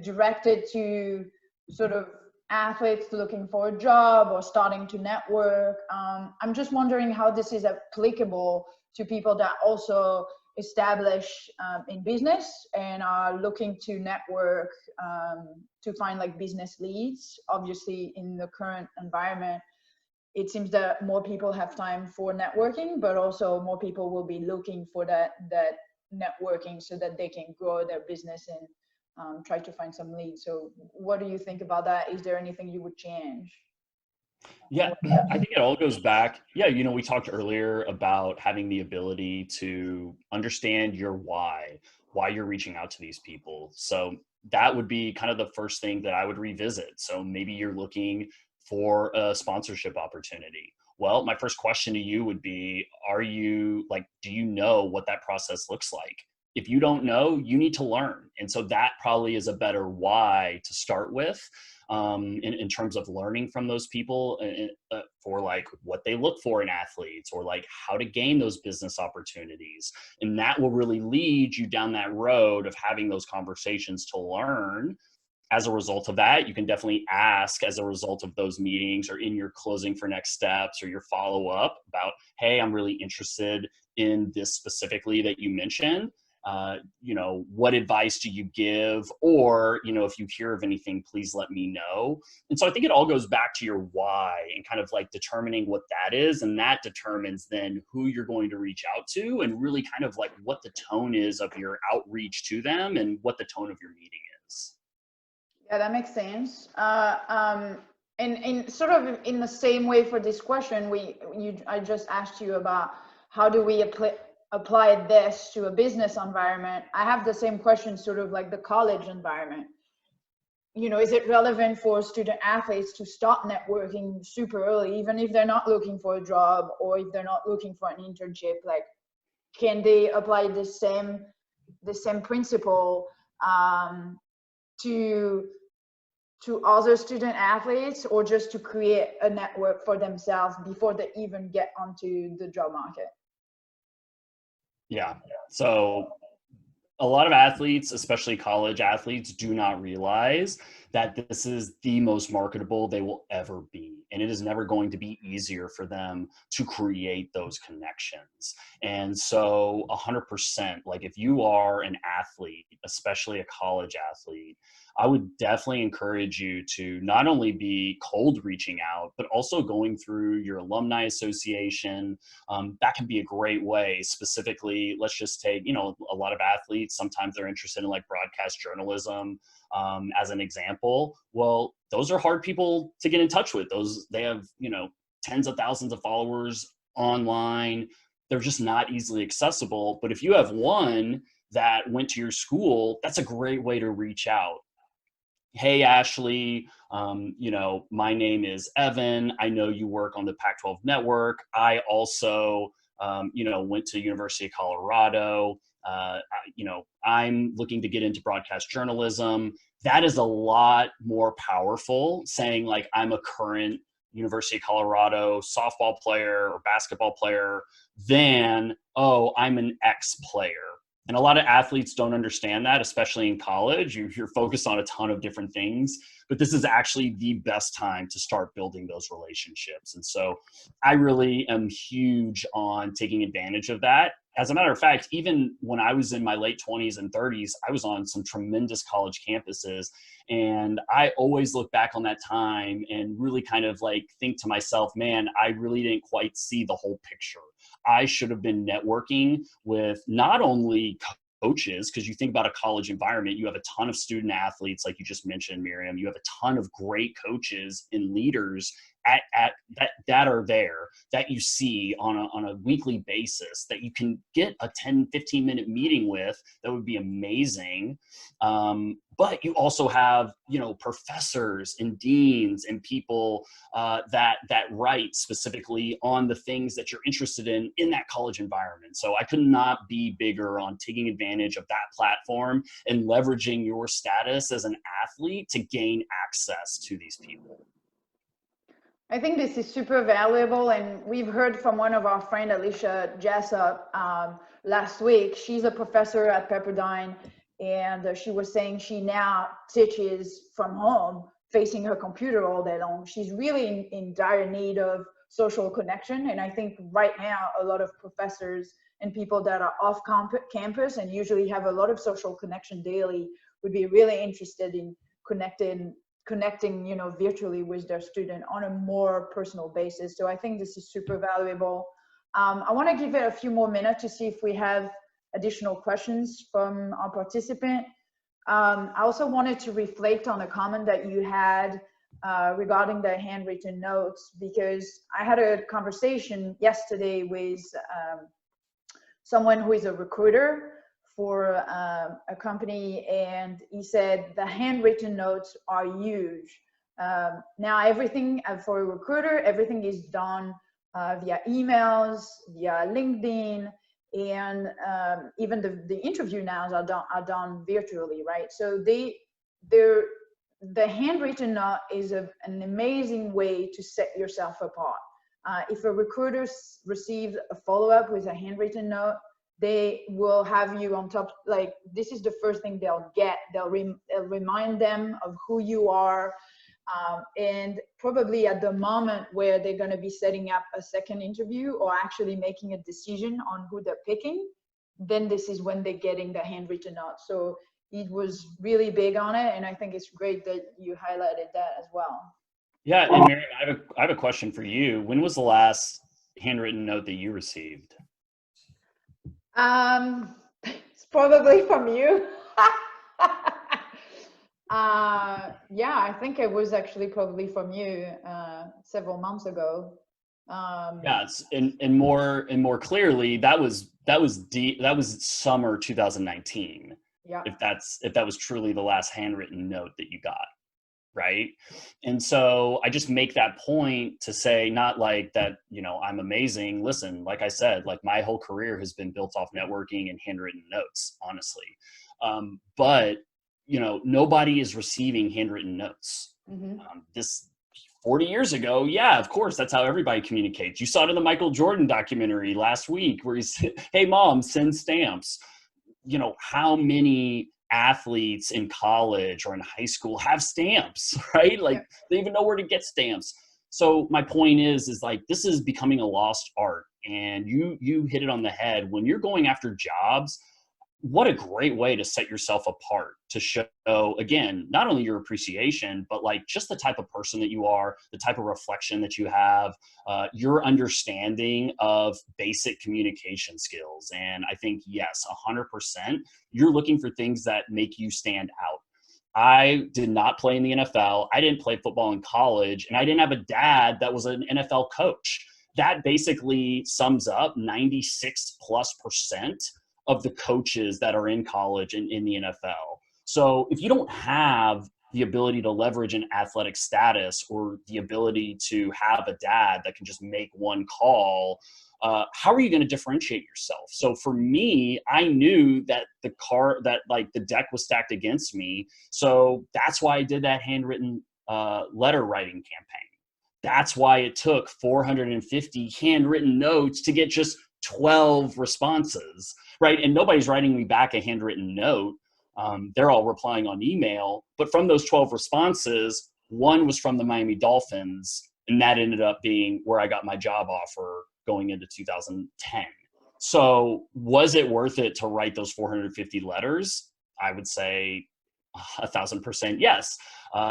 directed to sort of athletes looking for a job or starting to network. I'm just wondering how this is applicable to people that also establish in business and are looking to network to find like business leads. Obviously, in the current environment, it seems that more people have time for networking, but also more people will be looking for that networking so that they can grow their business and try to find some leads. So what do you think about that? Is there anything you would change? Yeah, I think it all goes back. Yeah, you know, we talked earlier about having the ability to understand your why you're reaching out to these people. So that would be kind of the first thing that I would revisit. So maybe you're looking for a sponsorship opportunity. Well, my first question to you would be, do you know what that process looks like? If you don't know, you need to learn. And so that probably is a better why to start with. In terms of learning from those people for like what they look for in athletes or like how to gain those business opportunities. And that will really lead you down that road of having those conversations to learn. As a result of that, you can definitely ask as a result of those meetings or in your closing for next steps or your follow-up about, hey, I'm really interested in this specifically that you mentioned. You know, what advice do you give? Or, you know, if you hear of anything, please let me know. And so I think it all goes back to your why and kind of like determining what that is. And that determines then who you're going to reach out to and really kind of like what the tone is of your outreach to them and what the tone of your meeting is. Yeah, that makes sense. And sort of in the same way for this question, I just asked you about how do we apply this to a business environment. I have the same question, sort of like the college environment. You know, is it relevant for student athletes to start networking super early, even if they're not looking for a job or if they're not looking for an internship? Like, can they apply the same principle to other student athletes, or just to create a network for themselves before they even get onto the job market? Yeah. So a lot of athletes, especially college athletes, do not realize that this is the most marketable they will ever be. And it is never going to be easier for them to create those connections. And so 100%, like if you are an athlete, especially a college athlete, I would definitely encourage you to not only be cold reaching out, but also going through your alumni association. That can be a great way. Specifically, let's just take, a lot of athletes, sometimes they're interested in like broadcast journalism, as an example. Well, those are hard people to get in touch with. They have, tens of thousands of followers online. They're just not easily accessible. But if you have one that went to your school, that's a great way to reach out. Hey, Ashley, my name is Evan. I know you work on the Pac-12 network. I also, went to University of Colorado. I'm looking to get into broadcast journalism. That is a lot more powerful saying like, I'm a current University of Colorado softball player or basketball player than, oh, I'm an ex-player. And a lot of athletes don't understand that, especially in college. You're focused on a ton of different things, but this is actually the best time to start building those relationships. And so I really am huge on taking advantage of that. As a matter of fact, even when I was in my late 20s and 30s, I was on some tremendous college campuses. And I always look back on that time and really kind of like think to myself, man, I really didn't quite see the whole picture. I should have been networking with not only coaches, because you think about a college environment, you have a ton of student athletes, like you just mentioned, Miriam. You have a ton of great coaches and leaders that are there that you see on a weekly basis that you can get a 10-15 minute meeting with. That would be amazing. But you also have, professors and deans and people that write specifically on the things that you're interested in that college environment. So I could not be bigger on taking advantage of that platform and leveraging your status as an athlete to gain access to these people. I think this is super valuable, and we've heard from one of our friends, Alicia Jessup, last week. She's a professor at Pepperdine, and she was saying she now teaches from home, facing her computer all day long. She's really in dire need of social connection, and I think right now a lot of professors and people that are off campus and usually have a lot of social connection daily would be really interested in connecting virtually with their student on a more personal basis. So I think this is super valuable. I want to give it a few more minutes to see if we have additional questions from our participant. I also wanted to reflect on a comment that you had regarding the handwritten notes, because I had a conversation yesterday with someone who is a recruiter for a company, and he said the handwritten notes are huge. Now everything for a recruiter, everything is done via emails, via LinkedIn, and even the interview now are done virtually, right? So the handwritten note is an amazing way to set yourself apart. If a recruiter receives a follow-up with a handwritten note, they will have you on top. Like, this is the first thing they'll get. They'll remind them of who you are. And probably at the moment where they're going to be setting up a second interview or actually making a decision on who they're picking, then this is when they're getting the handwritten note. So it was really big on it. And I think it's great that you highlighted that as well. Yeah. And Mary, I have a question for you. When was the last handwritten note that you received? It's probably from you. Yeah, I think it was actually probably from you several months ago. Yes, and more clearly, that was summer 2019. Yeah. If that was truly the last handwritten note that you got, right? And so I just make that point to say, not like that, I'm amazing. Listen, like I said, like my whole career has been built off networking and handwritten notes, honestly. But nobody is receiving handwritten notes. Mm-hmm. This 40 years ago, yeah, of course, that's how everybody communicates. You saw it in the Michael Jordan documentary last week where he said, hey, mom, send stamps. How many athletes in college or in high school have stamps, right? Like, they even know where to get stamps. So my point is like, this is becoming a lost art. And you hit it on the head. When you're going after jobs, what a great way to set yourself apart, to show, again, not only your appreciation, but like just the type of person that you are, the type of reflection that you have, your understanding of basic communication skills. And I think, yes, 100%, you're looking for things that make you stand out. I did not play in the NFL. I didn't play football in college, and I didn't have a dad that was an NFL coach. That basically sums up 96+% of the coaches that are in college and in the NFL. So if you don't have the ability to leverage an athletic status or the ability to have a dad that can just make one call, how are you going to differentiate yourself? So for me, I knew that the deck was stacked against me. So that's why I did that handwritten letter writing campaign. That's why it took 450 handwritten notes to get just 12 responses, right? And nobody's writing me back a handwritten note. They're all replying on email. But from those 12 responses, one was from the Miami Dolphins, and that ended up being where I got my job offer going into 2010. So was it worth it to write those 450 letters? I would say 1,000% yes.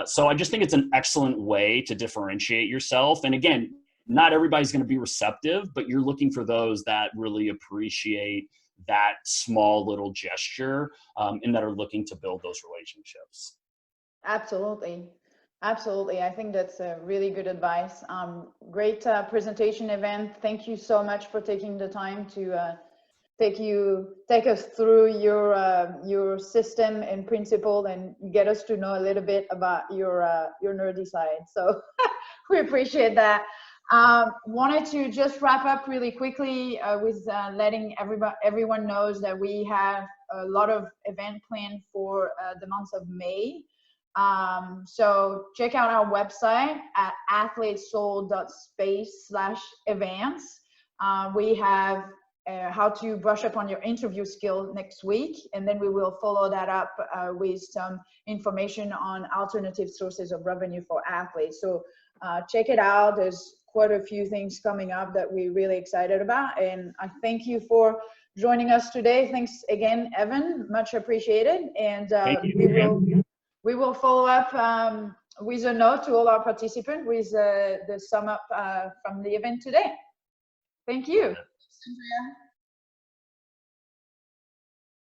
So I just think it's an excellent way to differentiate yourself. And again, not everybody's going to be receptive, but you're looking for those that really appreciate that small little gesture, and that are looking to build those relationships. Absolutely. Absolutely. I think that's a really good advice. Great presentation, Evan. Thank you so much for taking the time to take us through your system and principle and get us to know a little bit about your nerdy side. So we appreciate that. Wanted to just wrap up really quickly with letting everyone knows that we have a lot of event planned for the month of May. So check out our website at athletesoul.space/events. We have how to brush up on your interview skill next week, and then we will follow that up with some information on alternative sources of revenue for athletes. So check it out. There's quite a few things coming up that we're really excited about, and I thank you for joining us today. Thanks again, Evan, much appreciated. And we will follow up with a note to all our participants with the sum up from the event today. Thank you.